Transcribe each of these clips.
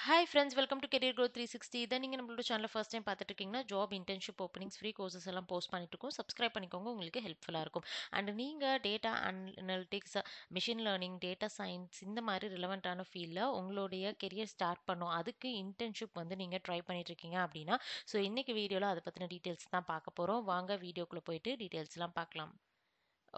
Hi friends, welcome to career growth 360. இதை நீங்கள் நம்மளோட சேனலில் ஃபர்ஸ்ட் டைம் பார்த்துட்டு இருக்கீங்கன்னா job internship openings free courses எல்லாம் போஸ்ட் பண்ணிட்டு இருக்கோம். சப்ஸ்கிரைப் பண்ணிக்கோங்க, உங்களுக்கு ஹெல்ப்ஃபுல்லாக இருக்கும். அண்ட் நீங்கள் data analytics, machine learning, data science இந்த மாதிரி ரிலவெண்ட்டான ஃபீல்டில் உங்களுடைய கெரியர் ஸ்டார்ட் பண்ணோம், அதுக்கு இன்டர்ன்ஷிப் வந்து நீங்கள் ட்ரை பண்ணிட்டு இருக்கீங்க அப்படின்னா ஸோ இன்னைக்கு வீடியோவில் அதை பற்றின டீட்டெயில்ஸ் தான் பார்க்க போகிறோம். வாங்க வீடியோக்குள்ளே போயிட்டு டீட்டெயில்ஸ்லாம் பார்க்கலாம்.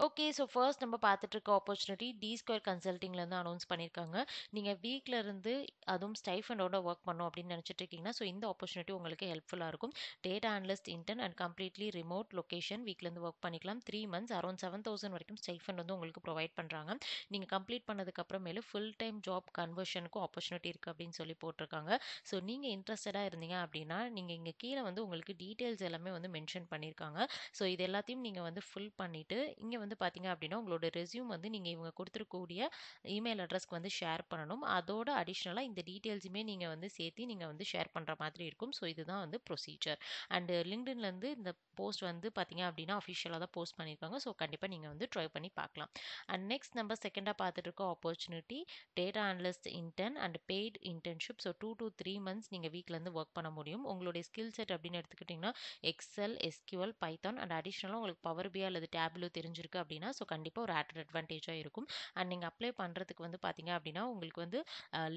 ஓகே, ஸோ ஃபர்ஸ்ட் நம்ம பார்த்துட்டு இருக்க ஆப்பர்ச்சுனிட்டி டி ஸ்கொயர் கன்சல்ட்டிங்லேருந்து அனௌன்ஸ் பண்ணியிருக்காங்க. நீங்கள் வீட்டில் இருந்து அதுவும் ஸ்டைஃபண்டோட ஒர்க் பண்ணோம் அப்படின்னு நினச்சிட்டு இருக்கீங்கன்னா ஸோ இந்த ஆப்பர்ச்சுனிட்டி உங்களுக்கு ஹெல்ப்ஃபுல்லாக இருக்கும். Data analyst intern and completely remote location, வீட்லேருந்து ஒர்க் பண்ணிக்கலாம். 3 months அரௌண்ட் 7,000 வரைக்கும் ஸ்டைஃபண்ட் வந்து உங்களுக்கு ப்ரொவைட் பண்ணுறாங்க. நீங்கள் கம்ப்ளீட் பண்ணதுக்கப்புறமேலு ஃபுல் டைம் ஜாப் கன்வர்ஷனுக்கும் ஆப்பர்ச்சுனிட்டி இருக்குது அப்படின்னு சொல்லி போட்டிருக்காங்க. ஸோ நீங்கள் இன்ட்ரெஸ்டடாக இருந்தீங்க அப்படின்னா நீங்கள் இங்கே கீழே வந்து உங்களுக்கு டீட்டெயில்ஸ் எல்லாமே வந்து மென்ஷன் பண்ணியிருக்காங்க. ஸோ இது எல்லாத்தையும் நீங்கள் வந்து ஃபில் பண்ணிவிட்டு இங்கே வந்து பார்த்தீங்க அப்படின்னா உங்களோட ரெஸ்யூம் வந்து நீங்கள் இவங்க கொடுத்துருக்கக்கூடிய இமெயில் அட்ரஸ்க்கு வந்து ஷேர் பண்ணணும். அதோட அடிஷ்னலாக இந்த டீட்டெயில்ஸுமே நீங்கள் வந்து சேர்த்து நீங்கள் வந்து ஷேர் பண்ணுற மாதிரி இருக்கும். ஸோ இதுதான் வந்து ப்ரொசீஜர். அண்டு லிங்க்டின்லேருந்து இந்த போஸ்ட் வந்து பார்த்தீங்க அப்படின்னா அஃபிஷியலாக தான் போஸ்ட் பண்ணியிருக்காங்க. ஸோ கண்டிப்பாக நீங்கள் வந்து ட்ரை பண்ணி பார்க்கலாம். அண்ட் நெக்ஸ்ட் நம்ம செகண்டாக பார்த்துட்டு இருக்க opportunity data analyst intern and paid internship. So 2 to 3 months நீங்கள் வீட்டிலேருந்து ஒர்க் பண்ண முடியும். உங்களுடைய ஸ்கில் செட் அப்படின்னு எடுத்துக்கிட்டிங்கன்னா எக்ஸல், எஸ்கியூஎல், பைத்தான் அண்ட் அடிஷ்னலாக உங்களுக்கு பவர் பிஐ அல்லது டேப்லோ தெரிஞ்சிருக்கு அப்படின்னா ஸோ கண்டிப்பாக ஒரு ஆடட் அட்வான்டேஜாக இருக்கும். அண்ட் நீங்கள் அப்ளை பண்ணுறதுக்கு வந்து பார்த்தீங்க அப்படின்னா உங்களுக்கு வந்து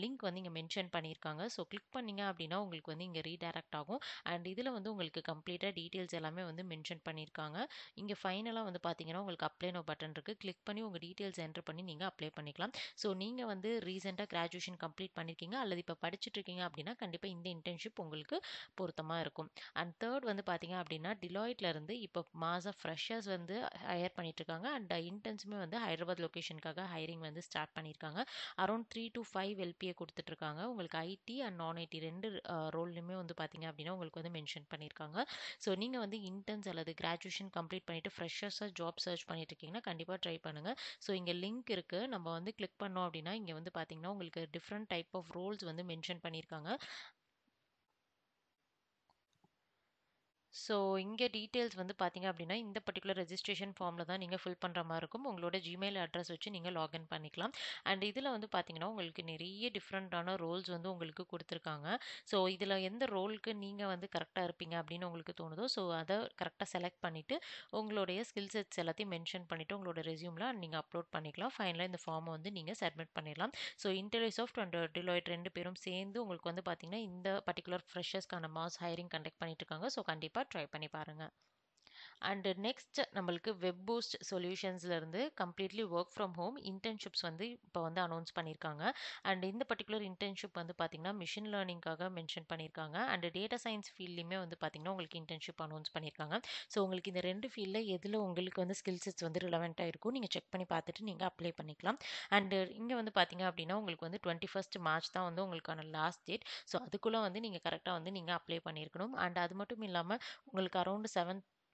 லிங்க் வந்து இங்கே மென்ஷன் பண்ணியிருக்காங்க. ஸோ கிளிக் பண்ணீங்க அப்படின்னா உங்களுக்கு வந்து இங்கே ரீடைரக்ட் ஆகும். அண்ட் இதில் வந்து உங்களுக்கு கம்ப்ளீட்டாக டீட்டெயில்ஸ் எல்லாமே வந்து மென்ஷன் பண்ணியிருக்காங்க. இங்கே ஃபைனலாக வந்து பார்த்தீங்கன்னா உங்களுக்கு அப்ளை நோ பட்டன் இருக்குது. கிளிக் பண்ணி உங்கள் டீட்டெயில்ஸ் என்டர் பண்ணி நீங்கள் அப்ளை பண்ணிக்கலாம். ஸோ நீங்கள் வந்து ரீசெண்டாக கிராஜுவேஷன் கம்ப்ளீட் பண்ணியிருக்கீங்க அல்லது இப்போ படிச்சுட்டு இருக்கீங்க அப்படின்னா கண்டிப்பாக இந்த இன்டர்ன்ஷிப் உங்களுக்கு பொருத்தமாக இருக்கும். அண்ட் தேர்ட் வந்து பார்த்தீங்க அப்படின்னா டிலாய்ட்ல இருந்து இப்போ மாதம் ஃப்ரெஷர்ஸ் வந்து ஹையர் பண்ணிட்டு இருக்காங்க. அண்ட் இன்டர்ன்ஸுமே வந்து ஹைதராபாத் லொக்கேஷனுக்காக ஹைரிங் வந்து ஸ்டார்ட் பண்ணியிருக்காங்க. அரௌண்ட் 3 to 5 எல்பிஏ கொடுத்துட்ருக்காங்க. உங்களுக்கு ஐடி அண்ட் நான் ஐடி ரெண்டு ரோல்லையுமே வந்து பார்த்தீங்க அப்படின்னா உங்களுக்கு வந்து மென்ஷன் பண்ணியிருக்காங்க. ஸோ நீங்கள் வந்து இன்டர்ன்ஸ் அல்லது கிராஜுவேஷன் கம்ப்ளீட் பண்ணிட்டு ஃப்ரெஷர்ஸாக ஜாப் சர்ச் பண்ணிட்டு இருக்கீங்கன்னா கண்டிப்பாக ட்ரை பண்ணுங்கள். ஸோ இங்கே லிங்க் இருக்குது, நம்ம வந்து கிளிக் பண்ணோம் அப்படின்னா இங்கே வந்து பார்த்தீங்கன்னா உங்களுக்கு டிஃப்ரெண்ட் டைப் ஆஃப் ரோல்ஸ் வந்து மென்ஷன் பண்ணியிருக்காங்க. ஸோ இங்கே டீட்டெயில்ஸ் வந்து பார்த்தீங்க அப்படின்னா இந்த பர்டிகுலர் ரெஜிஸ்ட்ரேஷன் ஃபார்மில் தான் நீங்கள் ஃபில் பண்ணுற மாதிரி இருக்கும். உங்களோட ஜிமெயில் அட்ரஸ் வச்சு நீங்கள் லாகின் பண்ணிக்கலாம். அண்ட் இதில் வந்து பார்த்தீங்கன்னா உங்களுக்கு நிறைய டிஃப்ரெண்ட்டான ரோல்ஸ் வந்து உங்களுக்கு கொடுத்துருக்காங்க. ஸோ இதில் எந்த ரோலுக்கு நீங்கள் வந்து கரெக்டாக இருப்பீங்க அப்படின்னு உங்களுக்கு தோணுதோ ஸோ அதை கரெக்டாக செலக்ட் பண்ணிவிட்டு உங்களுடைய ஸ்கில் செட்ஸ் எல்லாத்தையும் மென்ஷன் பண்ணிவிட்டு உங்களோட ரெஸ்யூமில் நீங்கள் அப்லோட் பண்ணிக்கலாம். ஃபைனலாக இந்த ஃபார்மை வந்து நீங்கள் சப்மிட் பண்ணிடலாம். ஸோ இன்டெலிசாஃப்ட் அண்ட் டிலாய்ட் ரெண்டு பேரும் சேர்ந்து உங்களுக்கு வந்து பார்த்தீங்கன்னா இந்த பர்டிகுலர் ஃப்ரெஷர்ஸ்க்கான மாஸ் ஹைரிங் கண்டக்ட் பண்ணிட்டு இருக்காங்க. ஸோ கண்டிப்பாக ட்ரை பண்ணி பாருங்கள். அண்ட் நெக்ஸ்ட் நம்மளுக்கு வெப் பூஸ்ட் சொல்யூஷன்ஸ்லேருந்து completely work from home internships வந்து இப்போ வந்து அனௌன்ஸ் பண்ணியிருக்காங்க. அண்ட் இந்த பர்டிகுலர் இன்டர்ன்ஷிப் வந்து பார்த்தீங்கன்னா மிஷின் லேர்னிங்காக மென்ஷன் பண்ணியிருக்காங்க. அண்ட் டேட்டா சயின்ஸ் ஃபீல்ட்லையுமே வந்து பார்த்தீங்கன்னா உங்களுக்கு இன்டர்ன்ஷிப் அனௌன்ஸ் பண்ணியிருக்காங்க. ஸோ உங்களுக்கு இந்த ரெண்டு ஃபீல்டில் எதில் உங்களுக்கு வந்து ஸ்கில் செட்ஸ் வந்து ரிலவெண்ட்டாக இருக்கும் நீங்கள் செக் பண்ணி பார்த்துட்டு நீங்கள் அப்ளை பண்ணிக்கலாம். அண்டு இங்கே வந்து பார்த்தீங்க அப்படின்னா உங்களுக்கு வந்து 21st March தான் வந்து உங்களுக்கான லாஸ்ட் டேட். ஸோ அதுக்குள்ளே வந்து நீங்கள் கரெக்டாக வந்து நீங்கள் அப்ளை பண்ணியிருக்கணும். அண்ட் அது மட்டும் இல்லாமல் உங்களுக்கு அரௌண்ட்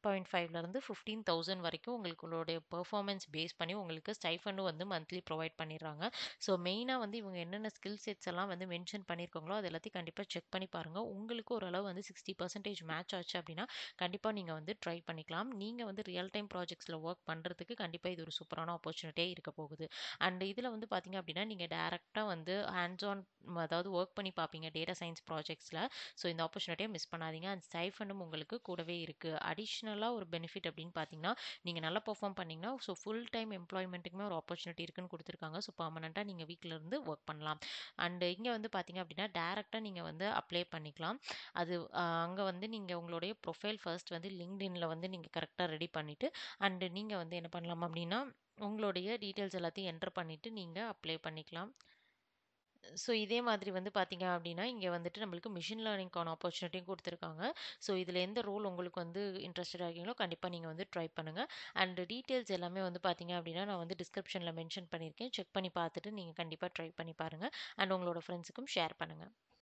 7.5லேருந்து 15,000 வரைக்கும் உங்களுடைய பெர்ஃபார்மன்ஸ் பேஸ் பண்ணி உங்களுக்கு ஸ்டைஃபண்டும் வந்து மந்த்லி ப்ரொவைட் பண்ணிடுறாங்க. ஸோ மெயினாக வந்து இவங்க என்னென்ன ஸ்கில் செட்ஸ் எல்லாம் வந்து மென்ஷன் பண்ணியிருக்காங்களோ அது எல்லாத்தையும் கண்டிப்பாக செக் பண்ணி பாருங்கள். உங்களுக்கு ஓரளவு வந்து 60% மேட்ச் ஆச்சு அப்படின்னா கண்டிப்பாக நீங்கள் வந்து ட்ரை பண்ணிக்கலாம். நீங்கள் வந்து ரியல் டைம் ப்ராஜெக்ட்ஸில் ஒர்க் பண்ணுறதுக்கு கண்டிப்பாக இது ஒரு சூப்பரான ஆப்பர்ச்சுனிட்டியாக இருக்க போகுது. அண்ட் இதில் வந்து பார்த்தீங்க அப்படின்னா நீங்கள் டேரெக்டாக வந்து ஹேண்ட்ஸ் ஆன் அதாவது ஒர்க் பண்ணி பார்ப்பீங்க டேட்டா சயின்ஸ் ப்ராஜெக்ட்ஸில். ஸோ இந்த ஆப்பர்ச்சுனிட்டியை மிஸ் பண்ணாதீங்க. அண்ட் ஸ்டைஃபண்டும் உங்களுக்கு கூடவே இருக்குது. அடிஷ்னலாக ஒரு பெனிஃபிட் அப்படின்னு பார்த்தீங்கன்னா நீங்கள் நல்லா பெர்ஃபார்ம் பண்ணிங்கன்னா ஸோ ஃபுல் டைம் எம்ப்ளாய்மெண்ட்டுக்குமே ஒரு ஆப்பர்ச்சுனிட்டி இருக்குன்னு கொடுத்துருக்காங்க. ஸோ பர்மனெண்ட்டாக நீங்கள் வீட்டில் இருந்து ஒர்க் பண்ணலாம். அண்டு இங்கே வந்து பார்த்தீங்க அப்படின்னா டேரெக்டாக நீங்கள் வந்து அப்ளை பண்ணிக்கலாம். அது அங்கே வந்து நீங்கள் உங்களுடைய ப்ரொஃபைல் ஃபர்ஸ்ட் வந்து லிங்க்டின்ல வந்து நீங்கள் கரெக்டாக ரெடி பண்ணிவிட்டு அண்டு நீங்கள் வந்து என்ன பண்ணலாம் அப்படின்னா உங்களுடைய டீட்டெயில்ஸ் எல்லாத்தையும் என்டர் பண்ணிவிட்டு நீங்கள் அப்ளை பண்ணிக்கலாம். ஸோ இதே மாதிரி வந்து பார்த்தீங்க அப்படின்னா இங்கே வந்துட்டு நம்மளுக்கு மிஷின் லேர்னிங்கான ஆப்பர்ச்சுனிட்டியும் கொடுத்துருக்காங்க. ஸோ இதில் எந்த ரோல் உங்களுக்கு வந்து இன்ட்ரெஸ்டடாக இருக்கீங்களோ கண்டிப்பாக நீங்கள் வந்து ட்ரை பண்ணுங்கள். அண்ட் டீட்டெயில்ஸ் எல்லாமே வந்து பார்த்தீங்க அப்படின்னா நான் வந்து டிஸ்கிரிப்ஷனில் மென்ஷன் பண்ணியிருக்கேன். செக் பண்ணி பார்த்துட்டு நீங்கள் கண்டிப்பாக ட்ரை பண்ணி பாருங்கள். அண்ட் உங்களோட ஃப்ரெண்ட்ஸுக்கும் ஷேர் பண்ணுங்கள்.